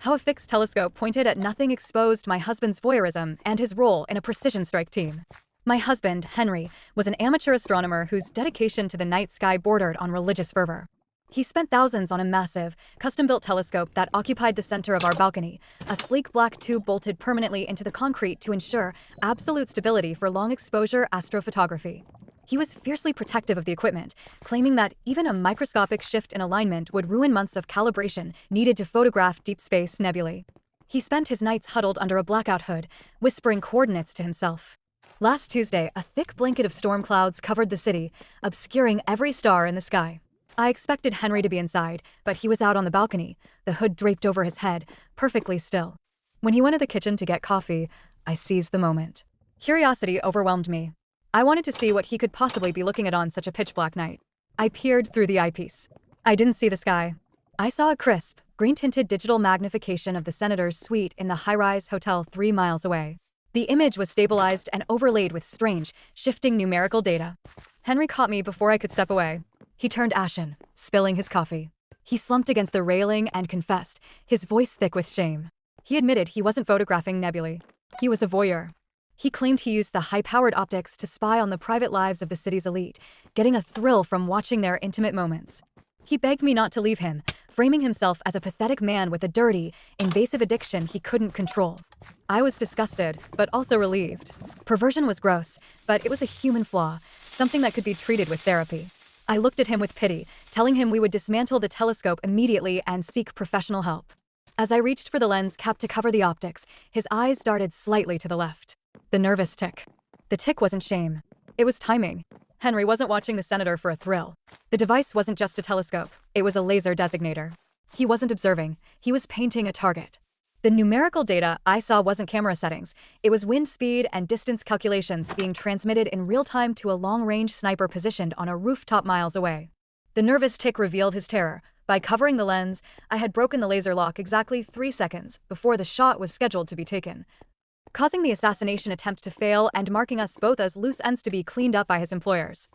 How a fixed telescope pointed at nothing exposed my husband's voyeurism and his role in a precision strike team. My husband, Henry, was an amateur astronomer whose dedication to the night sky bordered on religious fervor. He spent thousands on a massive, custom-built telescope that occupied the center of our balcony, a sleek black tube bolted permanently into the concrete to ensure absolute stability for long-exposure astrophotography. He was fiercely protective of the equipment, claiming that even a microscopic shift in alignment would ruin months of calibration needed to photograph deep space nebulae. He spent his nights huddled under a blackout hood, whispering coordinates to himself. Last Tuesday, a thick blanket of storm clouds covered the city, obscuring every star in the sky. I expected Henry to be inside, but he was out on the balcony, the hood draped over his head, perfectly still. When he went to the kitchen to get coffee, I seized the moment. Curiosity overwhelmed me. I wanted to see what he could possibly be looking at on such a pitch-black night. I peered through the eyepiece. I didn't see the sky. I saw a crisp, green-tinted digital magnification of the senator's suite in the high-rise hotel 3 miles away. The image was stabilized and overlaid with strange, shifting numerical data. Henry caught me before I could step away. He turned ashen, spilling his coffee. He slumped against the railing and confessed, his voice thick with shame. He admitted he wasn't photographing nebulae. He was a voyeur. He claimed he used the high-powered optics to spy on the private lives of the city's elite, getting a thrill from watching their intimate moments. He begged me not to leave him, framing himself as a pathetic man with a dirty, invasive addiction he couldn't control. I was disgusted, but also relieved. Perversion was gross, but it was a human flaw, something that could be treated with therapy. I looked at him with pity, telling him we would dismantle the telescope immediately and seek professional help. As I reached for the lens cap to cover the optics, his eyes darted slightly to the left. The nervous tick. The tick wasn't shame. It was timing. Henry wasn't watching the senator for a thrill. The device wasn't just a telescope. It was a laser designator. He wasn't observing. He was painting a target. The numerical data I saw wasn't camera settings. It was wind speed and distance calculations being transmitted in real time to a long-range sniper positioned on a rooftop miles away. The nervous tick revealed his terror. By covering the lens, I had broken the laser lock exactly 3 seconds before the shot was scheduled to be taken, causing the assassination attempt to fail and marking us both as loose ends to be cleaned up by his employers.